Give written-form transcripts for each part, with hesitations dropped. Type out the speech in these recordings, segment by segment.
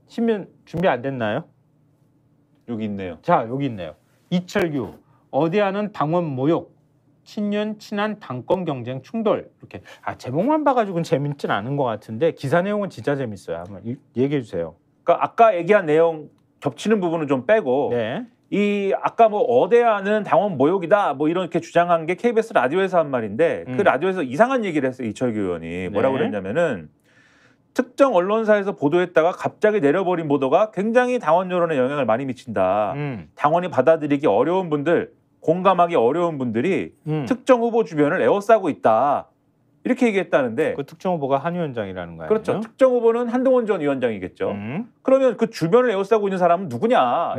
신문 준비 안 됐나요? 여기 있네요. 자, 여기 있네요. 이철규 어대하는 당원 모욕, 친윤 친한 당권 경쟁 충돌. 이렇게 제목만 봐가지고는 재밌진 않은 것 같은데 기사 내용은 진짜 재밌어요. 한번 얘기해 주세요. 그러니까 아까 얘기한 내용 겹치는 부분은 좀 빼고 네. 이 아까 뭐 어대하는 당원 모욕이다 뭐 이렇게 주장한 게 KBS 라디오에서 한 말인데 그 라디오에서 이상한 얘기를 했어요. 이철규 의원이 뭐라고 네. 그랬냐면은 특정 언론사에서 보도했다가 갑자기 내려버린 보도가 굉장히 당원 여론에 영향을 많이 미친다. 당원이 받아들이기 어려운 분들, 공감하기 어려운 분들이 특정 후보 주변을 에워싸고 있다. 이렇게 얘기했다는데 그 특정 후보가 한 위원장이라는 거예요. 그렇죠. 특정 후보는 한동훈 전 위원장이겠죠. 그러면 그 주변을 에워싸고 있는 사람은 누구냐.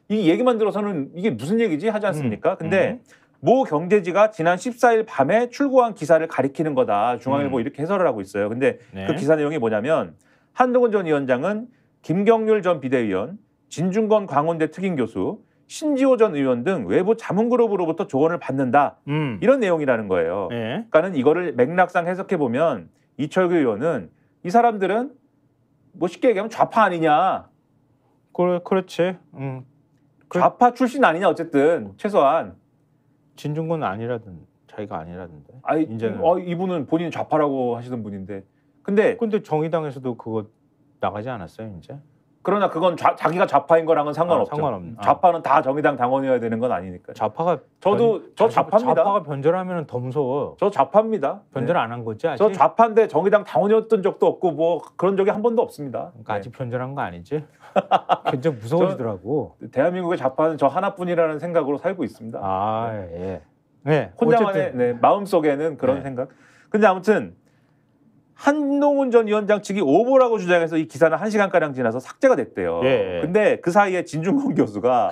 이 얘기만 들어서는 이게 무슨 얘기지 하지 않습니까? 근데 모 경제지가 지난 14일 밤에 출고한 기사를 가리키는 거다. 중앙일보 이렇게 해설을 하고 있어요. 근데 네. 그 기사 내용이 뭐냐면 한동훈 전 위원장은 김경률 전 비대위원, 진중권 광운대 특임교수, 신지호 전 의원 등 외부 자문그룹으로부터 조언을 받는다. 이런 내용이라는 거예요. 네. 그러니까는 이거를 맥락상 해석해 보면 이철규 의원은 이 사람들은 뭐 쉽게 얘기하면 좌파 아니냐. 그렇지. 좌파 출신 아니냐 어쨌든 최소한. 진중권은 아니라든 자기가 아니라던데. 아니, 이제는 이분은 본인 좌파라고 하시던 분인데. 근데 정의당에서도 그거 나가지 않았어요, 이제? 그러나 그건 자기가 좌파인 거랑은 상관없죠. 상관없는. 좌파는 다 정의당 당원이어야 되는 건 아니니까. 좌파가 저 좌파입니다. 좌파가 변절하면 더 무서워. 저 좌파입니다. 변절 안 한 거지 아직? 저 좌파인데 정의당 당원이었던 적도 없고 뭐 그런 적이 한 번도 없습니다. 그러니까 아직 변절한 거 아니지? 굉장히 무서워지더라고. 대한민국의 좌파는 저 하나뿐이라는 생각으로 살고 있습니다. 예. 네. 혼자만의 마음속에는 그런 생각. 근데 아무튼 한동훈 전 위원장 측이 오보라고 주장해서 이 기사는 1시간가량 지나서 삭제가 됐대요. 예. 근데 그 사이에 진중권 교수가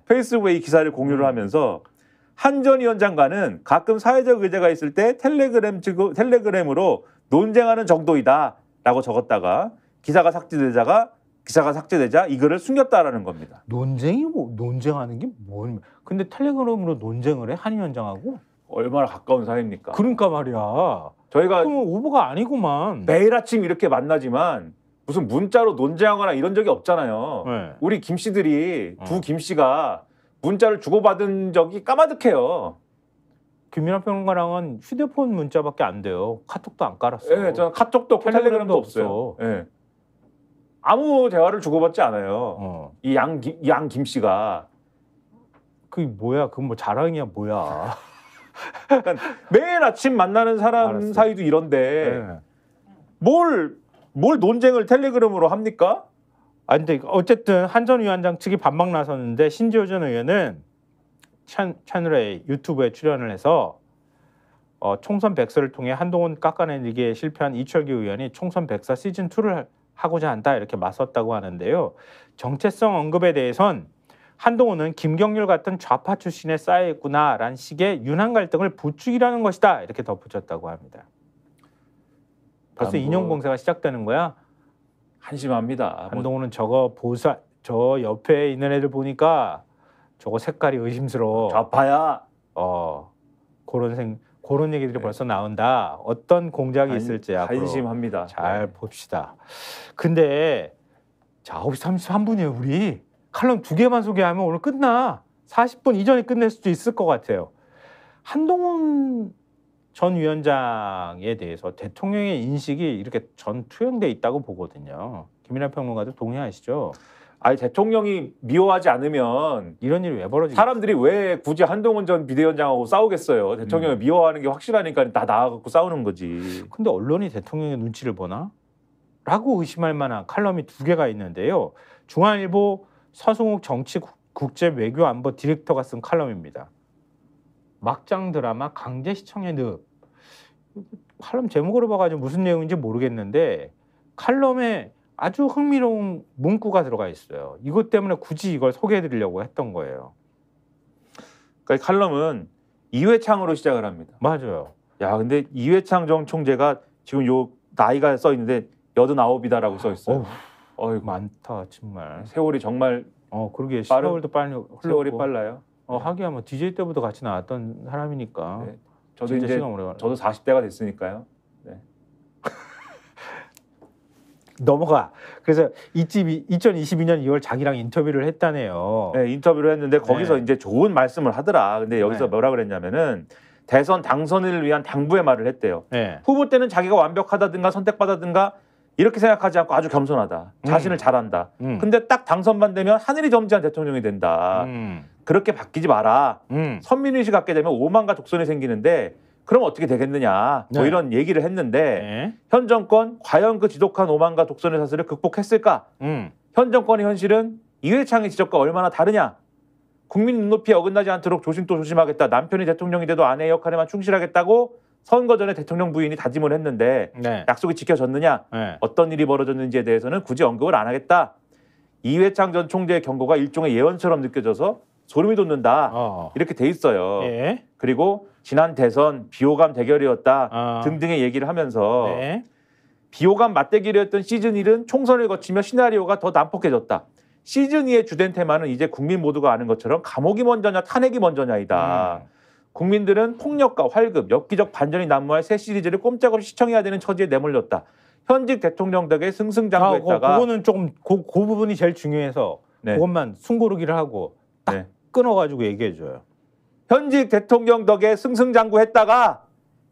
페이스북에 이 기사를 공유를 하면서 한 전 위원장과는 가끔 사회적 의제가 있을 때 텔레그램으로 논쟁하는 정도이다라고 적었다가 기사가 삭제되자 이 글을 숨겼다라는 겁니다. 논쟁하는 게 뭘? 근데 텔레그램으로 논쟁을 해? 한 위원장하고? 얼마나 가까운 사이입니까? 그러니까 말이야. 저희가 그러면 오보가 아니구만. 매일 아침 이렇게 만나지만 무슨 문자로 논쟁하거나 이런 적이 없잖아요. 네. 우리 김씨들이 두 김씨가 문자를 주고받은 적이 까마득해요. 김민하 평론가랑은 휴대폰 문자밖에 안 돼요. 카톡도 안 깔았어. 네, 저는 카톡도 없고 텔레그램도 없어요. 네. 아무 대화를 주고받지 않아요. 이 양 김씨가. 그게 뭐야? 그건 뭐 자랑이야 뭐야? 그러니까 매일 아침 만나는 사람 알았어. 사이도 이런데 뭘 논쟁을 텔레그램으로 합니까? 근데 어쨌든 한 전 위원장 측이 반박 나섰는데 신지호 전 의원은 채널A 유튜브에 출연을 해서 총선 백서를 통해 한동훈 깎아내리기에 실패한 이철규 의원이 총선 백서 시즌2를 하고자 한다 이렇게 맞섰다고 하는데요. 정체성 언급에 대해선 한동훈은 김경률 같은 좌파 출신에 쌓여있구나라는 식의 윤한 갈등을 부추기라는 것이다 이렇게 덧붙였다고 합니다. 벌써 인용 공세가 시작되는 거야. 한심합니다. 한동훈은 저 옆에 있는 애들 보니까 저거 색깔이 의심스러워. 좌파야. 그런 얘기들이 벌써 나온다. 어떤 공작이 있을지 앞으로 한심합니다. 잘 봅시다. 근데 자 9시 33분이에요 우리. 칼럼 2개만 소개하면 오늘 끝나. 40분 이전에 끝낼 수도 있을 것 같아요. 한동훈 전 위원장에 대해서 대통령의 인식이 이렇게 전 투영돼 있다고 보거든요. 김민하 평론가도 동의하시죠? 아니 대통령이 미워하지 않으면 이런 일이 왜 벌어지겠어요? 사람들이 왜 굳이 한동훈 전 비대위원장하고 싸우겠어요? 대통령을 미워하는 게 확실하니까 다 나와갖고 싸우는 거지. 근데 언론이 대통령의 눈치를 보나? 라고 의심할 만한 칼럼이 2개가 있는데요. 중앙일보 서승욱 정치 국제 외교 안보 디렉터가 쓴 칼럼입니다. 막장 드라마 강제 시청의 늪. 칼럼 제목으로 봐가지고 무슨 내용인지 모르겠는데 칼럼에 아주 흥미로운 문구가 들어가 있어요. 이것 때문에 굳이 이걸 소개해드리려고 했던 거예요. 그러니까 칼럼은 이회창으로 시작을 합니다. 맞아요. 야, 근데 이회창 전 총재가 지금 요 나이가 써 있는데 89이다라고 써 있어요. 어이구 많다 정말. 세월이 정말 그러게 세월도 빨리 흘렀고. 세월이 빨라요. 하기야 뭐 DJ 때부터 같이 나왔던 사람이니까. 네. 저도 이제 저도 40대가 됐으니까요. 네. 넘어가. 그래서 2022년 2월 자기랑 인터뷰를 했다네요. 네, 인터뷰를 했는데 거기서 네. 이제 좋은 말씀을 하더라. 근데 여기서 네. 뭐라 그랬냐면은 대선 당선을 위한 당부의 말을 했대요. 네. 후보 때는 자기가 완벽하다든가 선택받았든가 이렇게 생각하지 않고 아주 겸손하다. 자신을 잘한다. 근데 딱 당선만 되면 하늘이 점지한 대통령이 된다. 그렇게 바뀌지 마라. 선민의식 갖게 되면 오만과 독선이 생기는데 그럼 어떻게 되겠느냐. 뭐 네. 이런 얘기를 했는데 네. 현 정권 과연 그 지독한 오만과 독선의 사슬을 극복했을까? 현 정권의 현실은 이회창의 지적과 얼마나 다르냐? 국민 눈높이에 어긋나지 않도록 조심 또 조심하겠다. 남편이 대통령이 돼도 아내의 역할에만 충실하겠다고 선거 전에 대통령 부인이 다짐을 했는데 네. 약속이 지켜졌느냐? 네. 어떤 일이 벌어졌는지에 대해서는 굳이 언급을 안 하겠다. 이회창 전 총재의 경고가 일종의 예언처럼 느껴져서 소름이 돋는다. 이렇게 돼 있어요. 예. 그리고 지난 대선 비호감 대결이었다 등등의 얘기를 하면서 네. 비호감 맞대결이었던 시즌1은 총선을 거치며 시나리오가 더 난폭해졌다. 시즌2의 주된 테마는 이제 국민 모두가 아는 것처럼 감옥이 먼저냐 탄핵이 먼저냐이다. 국민들은 폭력과 활급, 엽기적 반전이 난무할 새 시리즈를 꼼짝없이 시청해야 되는 처지에 내몰렸다. 현직 대통령 덕에 승승장구했다가 그거는 조금 그 부분이 제일 중요해서 네. 그것만 숨고르기를 하고 딱 네. 끊어가지고 얘기해줘요. 현직 대통령 덕에 승승장구했다가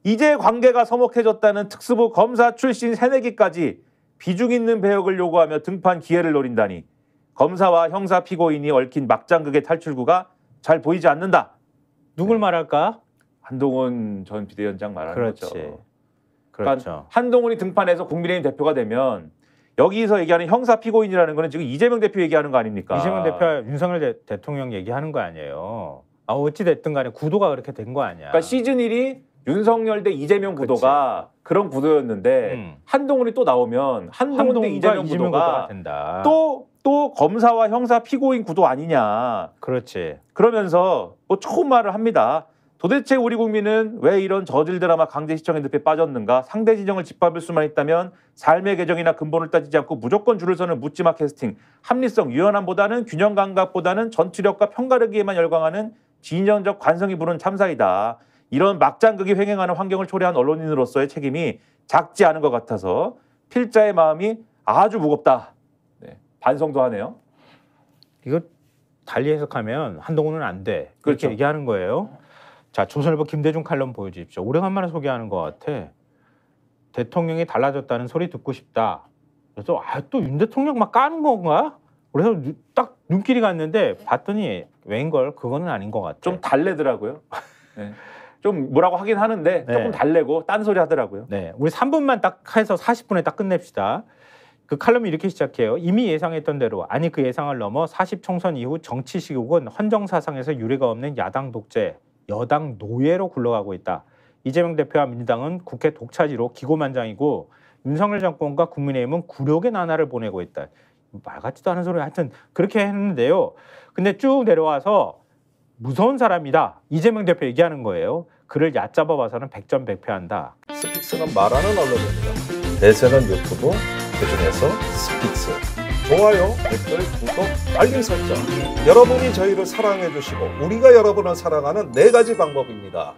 이제 관계가 서먹해졌다는 특수부 검사 출신 새내기까지 비중 있는 배역을 요구하며 등판 기회를 노린다니 검사와 형사 피고인이 얽힌 막장극의 탈출구가 잘 보이지 않는다. 누굴 말할까? 한동훈 전 비대위원장 말하는 그렇지. 거죠. 그렇죠. 그러니까 한동훈이 등판해서 국민의힘 대표가 되면 여기서 얘기하는 형사 피고인이라는 거는 지금 이재명 대표 얘기하는 거 아닙니까? 이재명 대표와 윤석열 대통령 얘기하는 거 아니에요. 어찌 됐든 간에 구도가 그렇게 된 거 아니야. 그러니까 시즌 1이 윤석열 대 이재명 구도가 그런 구도였는데 한동훈이 또 나오면 한동훈 대 이재명 구도가 된다. 또 검사와 형사 피고인 구도 아니냐. 그렇지. 그러면서 뭐 좋은 말을 합니다. 도대체 우리 국민은 왜 이런 저질 드라마 강제 시청의 늪에 빠졌는가? 상대 진영을 짓밟을 수만 있다면 삶의 계정이나 근본을 따지지 않고 무조건 줄을 서는 묻지마 캐스팅, 합리성, 유연함보다는 균형 감각보다는 전투력과 편가르기에만 열광하는 진영적 관성이 부른 참사이다. 이런 막장극이 횡행하는 환경을 초래한 언론인으로서의 책임이 작지 않은 것 같아서 필자의 마음이 아주 무겁다. 네, 반성도 하네요. 이거 달리 해석하면 한동훈은 안 돼. 그렇게 그렇죠. 얘기하는 거예요. 자, 조선일보 김대중 칼럼 보여주십시오. 오래간만에 소개하는 것 같아. 대통령이 달라졌다는 소리 듣고 싶다. 그래서 또 윤 대통령 막 까는 건가? 그래서 딱 눈길이 갔는데 봤더니 웬걸 그거는 아닌 것 같아. 좀 달래더라고요. 네. 좀 뭐라고 하긴 하는데 네. 조금 달래고 딴소리 하더라고요. 네, 우리 3분만 딱 해서 40분에 딱 끝냅시다. 그 칼럼이 이렇게 시작해요. 이미 예상했던 대로 아니 그 예상을 넘어 40 총선 이후 정치 시국은 헌정사상에서 유례가 없는 야당 독재, 여당 노예로 굴러가고 있다. 이재명 대표와 민주당은 국회 독차지로 기고만장이고 윤석열 정권과 국민의힘은 굴욕의 나날을 보내고 있다. 말 같지도 않은 소리 하여튼 그렇게 했는데요. 근데 쭉 내려와서 무서운 사람이다. 이재명 대표 얘기하는 거예요. 그를 얕잡아 봐서는 백전백패한다. 스픽스는 말하는 언론입니다. 대세는 유튜브, 그중에서 스픽스. 좋아요, 댓글, 구독, 알림 설정. 여러분이 저희를 사랑해 주시고 우리가 여러분을 사랑하는 4가지 방법입니다.